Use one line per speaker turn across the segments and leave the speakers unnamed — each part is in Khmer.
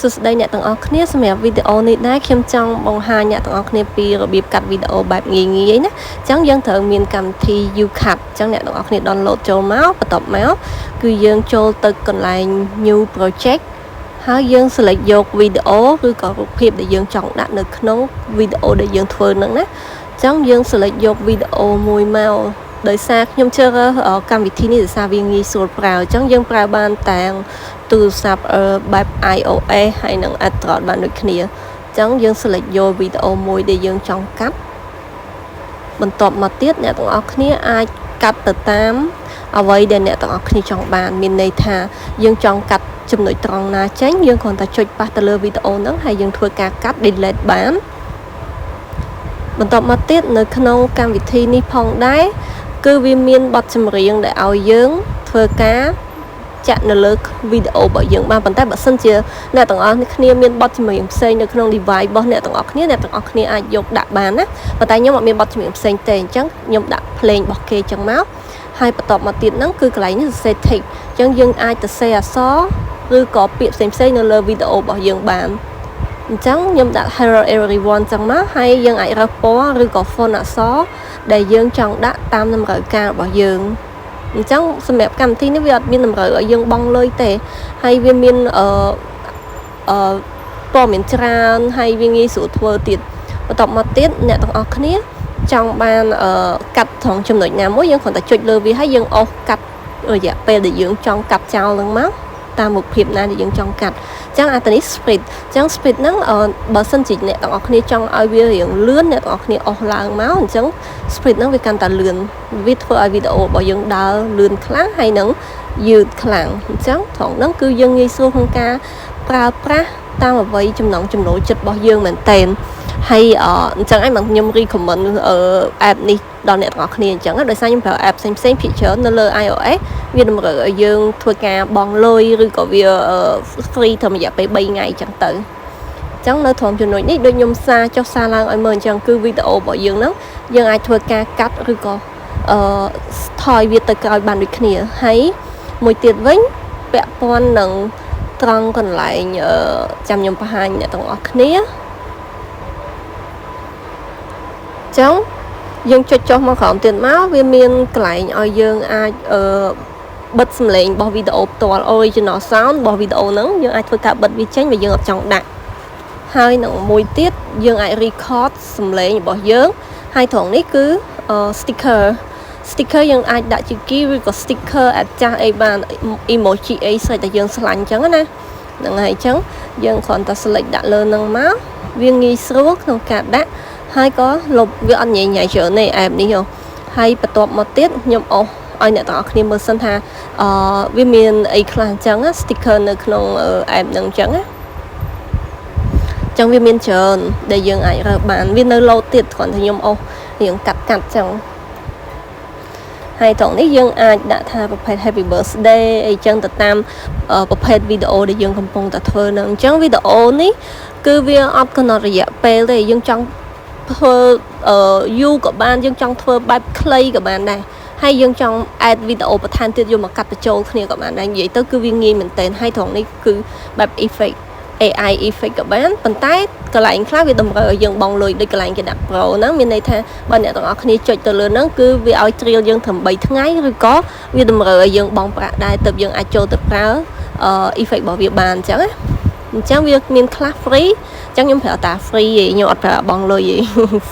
សួស្តីអ្នកទាំងអស់គ្នាសម្រាប់វីដេអូនេះដែរខ្ញុំចង់បង្ហាញអ្នកទាំងអស់គ្នាពីរបៀបកាត់វីដេអូបែបងាយៗណាអញ្ចឹងយើងត្រូវមានកម្មវិធី YouCut អញ្ចឹងអ្នកទាំងអស់គ្នា download ចូលមកបន្ទាប់មកគឺយើងចូលទៅកន្លែង New Project ហើយយើង select យកវីដេអូឬក៏រូបភាពដែលយើងចង់ដាក់នៅក្នុងវីដេអូដែលយើងធ្វើហ្នឹងណាអញ្ចឹងយើង select យកវីដេអូមួយមកដោយសារខ្ញុំជឿកម្មវិធីនេះដោយសារវាងាយស្រួលប្រើអញ្ចឹងយើងប្រើបានទាំងទូរស័ព្ទបែប iOS ហើយនិង Android បានដូចគ្នាអញ្ចឹងយើង select យកវីដេអូមួយដែលយើងចង់កាត់បន្ទាប់មកទៀតអ្នកទាំងអស់គ្នាអាចកាត់ទៅតាមអ្វីដែលអ្នកទាំងអស់គ្នាចង់បានមានន័យថាយើងចង់កាត់ចំណុចត្រង់ណាចេញយើងគ្រាន់តែចុចប៉ះទៅលើវីដេអូហ្នឹងហើយយើងធ្វើការកាត់ delete បានបន្ទាប់មកទៀតនៅក្នុងកម្មវិធីនេះផងដែរគឺវាមានបទចម្រៀងដែលឲ្យយើងធ្វើការចាក់នៅលើវីដេអូរបស់យើងបានប៉ុន្តែបើសិនជាអ្នកទាំងអស់គ្នាមានបទចម្រៀងផ្សេងនៅក្នុង device របស់អ្នកទាំងអស់គ្នាអាចយកដាក់បានណាប៉ុន្តែខ្ញុំអត់មានបទចម្រៀងផ្សេងទេអញ្ចឹងខ្ញុំដាក់ភ្លេងរបស់គេអញ្ចឹងមកហើយបន្ទាប់មកទៀតហ្នឹងគឺកន្លែងនេះសរសេរ text អញ្ចឹងយើងអាចទៅសេអក្សរឬក៏ពាក្យផ្សេងនៅលើវីដេអូរបស់យើងបានអញ្ចឹងខ្ញុំដាក់ hello everyone ចឹងមកហើយយើងអាចរើសពណ៌ឬក៏ font អក្សរដែលយើងចង់ដាក់តាមតម្រូវការរបស់យើងអញ្ចឹងសម្រាប់កម្មវិធីនេះវាអត់មានតម្រូវឲ្យយើងបង់លុយទេហើយវាមានព័ត៌មានច្រើនហើយវាងាយស្រួលធ្វើទៀតបន្ទាប់មកទៀតអ្នកទាំងអស់គ្នាចង់បានកាត់ត្រង់ចំណុចណាមួយយើងគ្រាន់តែចុចលើវាហើយយើងអូសកាត់រយៈពេលដែលយើងចង់កាត់ចោលហ្នឹងមកតាមរូបភាពណាដែលយើងចង់កាត់អញ្ចឹងអានេះ speed អញ្ចឹង speed ហ្នឹងបើសិនជាអ្នកទាំងអស់គ្នាចង់ឲ្យវារៀងលឿនអ្នកទាំងអស់គ្នាអស់ឡើងមកអញ្ចឹង speed ហ្នឹងវាកាន់តែលឿនវាធ្វើឲ្យវីដេអូរបស់យើងដើរលឿនខ្លាំងហើយនឹងយឺតខ្លាំងអញ្ចឹងត្រង់ហ្នឹងគឺយើងងាយស្រួលក្នុងការប្រើប្រាស់តាមអ្វីចំណង់ចំណូលចិត្តរបស់យើងមែនតើហើយអញ្ចឹងឯងខ្ញុំ recommend app នេះដល់អ្នកទាំងអស់គ្នាអញ្ចឹងដោយសារខ្ញុំប្រើ app ផ្សេងភាគច្រើននៅលើ iOS វាតម្រូវឲ្យយើងធ្វើការបង់លុយឬក៏វា free ត្រឹមរយៈពេល3ថ្ងៃអញ្ចឹងទៅអញ្ចឹងនៅត្រង់ចំណុចនេះដូចខ្ញុំចុះសារឡើងឲ្យមើលអញ្ចឹងគឺវីដេអូរបស់យើងហ្នឹងយើងអាចធ្វើការកាត់ឬក៏ថយវាទៅក្រោយបានដូចគ្នាហើយមួយទៀតវិញពាក់ព័ន្ធនឹងត្រង់កន្លែងចាំខ្ញុំបង្ហាញអ្នកទាំងអស់គ្នាចឹងយើងចុចចុះមកក្រោមទៀតមកវាមានកន្លែងឲ្យយើងអាចបិទសំឡេងរបស់វីដេអូផ្ទាល់ original sound របស់វីដេអូហ្នឹងយើងអាចធ្វើការបិទវាចេញបើយើងអត់ចង់ដាក់ហើយនឹងមួយទៀតយើងអាច record សំឡេងរបស់យើងហើយត្រង់នេះគឺsticker យើងអាចដាក់ជាគីឬក៏ sticker អាចចាស់អីបាន emoji អីស្រេចតែយើងឆ្លាញ់អញ្ចឹងណាហ្នឹងហើយអញ្ចឹងយើងគ្រាន់តែ select ដាក់លើហ្នឹងមកវាងាយស្រួលក្នុងការដាក់ហើយក៏លុបវាអត់ញ៉ៃច្រើនទេ app នេះហើយបន្ទាប់មកទៀតខ្ញុំអូសឲ្យអ្នកទាំងអស់គ្នាមើលសិនថាវាមានអីខ្លះអញ្ចឹង sticker នៅក្នុង app ហ្នឹងអញ្ចឹងណាអញ្ចឹងវាមានច្រើនដែលយើងអាចរើសបានវានៅ load ទៀតគ្រាន់តែខ្ញុំអូសរៀងកាត់អញ្ចឹងហើយត្រង់នេះយើងអាចដាក់ថាប្រភេទ Happy Birthday អីចឹងទៅតាមប្រភេទវីដេអូដែលយើងកំពុងតែធ្វើហ្នឹងអញ្ចឹងវីដេអូនេះគឺវាអត់កំណត់រយៈពេលទេយើងចង់ធ្វើយូរក៏បានយើងចង់ធ្វើបែបខ្លីក៏បានដែរហើយយើងចង់ add វីដេអូបន្ថែមទៀតយកមកកាត់បញ្ចូលគ្នាក៏បានដែរនិយាយទៅគឺវាងាយមែនទែនហើយត្រង់នេះគឺបែប effect AI effect ក៏បានប៉ុន្តែកន្លែងខ្លះវាតម្រូវឲ្យយើងបង់លុយដូចកន្លែងគេដាក់ Pro ហ្នឹងមានន័យថាបើអ្នកទាំងអស់គ្នាចុចទៅលើហ្នឹងគឺវាឲ្យត្រៀលយើងត្រឹម3ថ្ងៃឬក៏វាតម្រូវឲ្យយើងបង់ប្រាក់ដែរទើបយើងអាចចូលទៅប្រើeffect របស់វាបានអញ្ចឹងណាអញ្ចឹងវាមានខ្លះ free អញ្ចឹងខ្ញុំប្រើតា free ឯងខ្ញុំអត់ប្រើបង់លុយឯង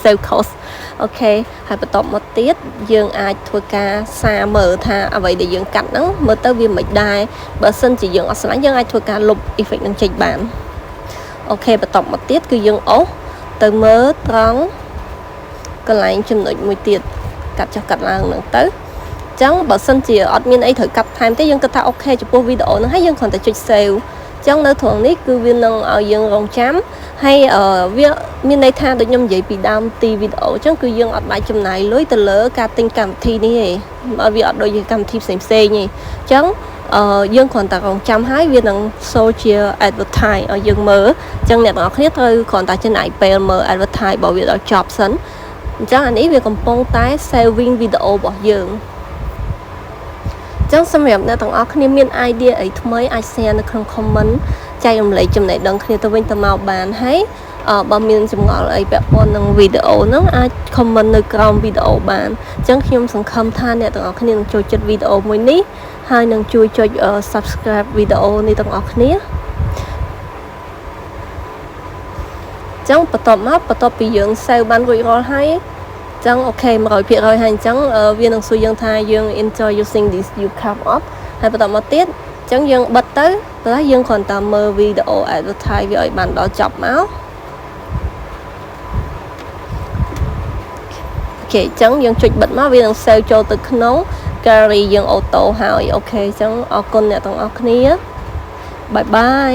save cost អូខេហើយបន្ទាប់មកទៀតយើងអាចធ្វើការសារមើលថាអ្វីដែលយើងកាត់ហ្នឹងមើលទៅវាមិនដែរបើសិនជាយើងអត់ស្រឡាញ់យើងអាចធ្វើការលុប effect នឹងចេញបានអូខេបន្ទាប់មកទៀតគឺយើងអូសទៅមើលត្រង់កន្លែងចំណុចមួយទៀតកាត់ចុះកាត់ឡើងហ្នឹងទៅអញ្ចឹងបើសិនជាអត់មានអីត្រូវកាត់ថែមទេយើងគិតថាអូខេចំពោះវីដេអូហ្នឹងហើយយើងគ្រាន់តែចុច saveចឹងនៅត្រង់នេះគឺវានឹងឲ្យយើងរងចាំហើយវាមានន័យថាដូចខ្ញុំនិយាយពីដើមទីវីដេអូចឹងគឺយើងអត់បាច់ចំណាយលុយទៅលើការទិញកម្មវិធីនេះទេឲ្យវាអត់ដូចជាកម្មវិធីផ្សេងទេចឹងយើងគ្រាន់តែរងចាំហើយវានឹង show ជា advertise ឲ្យយើងមើលចឹងអ្នកទាំងអស់គ្នាត្រូវគ្រាន់តែចំណាយពេលមើល advertise របស់វាដល់ចប់សិនអញ្ចឹងអានេះវាកំពុងតែ saving វីដេអូរបស់យើងចឹងសម្រាប់អ្នកទាំងអស់គ្នាមាន idea អីថ្មីអាច share នៅក្នុង comment ចែករំលែកចំណេះដឹងគ្នាទៅវិញទៅមកបានហើយបើមានចម្ងល់អីពាក់ព័ន្ធនឹងវីដេអូហ្នឹងអាច comment នៅក្រោមវីដេអូបានអញ្ចឹងខ្ញុំសង្ឃឹមថាអ្នកទាំងអស់គ្នានឹងចូលចិត្តវីដេអូមួយនេះហើយនឹងជួយចុច subscribe វីដេអូនេះទាំងអស់គ្នាចឹងបន្ទាប់ពីយើងសេវបានរួចរាល់ហើយចឹងអូខេ 100% ហើយអញ្ចឹងវានឹងសួរយើងថាយើង enjoy using this you come up ហើយបន្តមកទៀតអញ្ចឹងយើងបិទទៅព្រោះយើងគ្រាន់តែមើលវីដេអូ advertise វាឲ្យបានដល់ចប់មកអូខេអញ្ចឹងយើងចុចបិទមកវានឹងសេវចូលទៅក្នុង gallery យើងអូតូហើយអូខេអញ្ចឹងអរគុណអ្នកទាំងអស់គ្នាបាយបាយ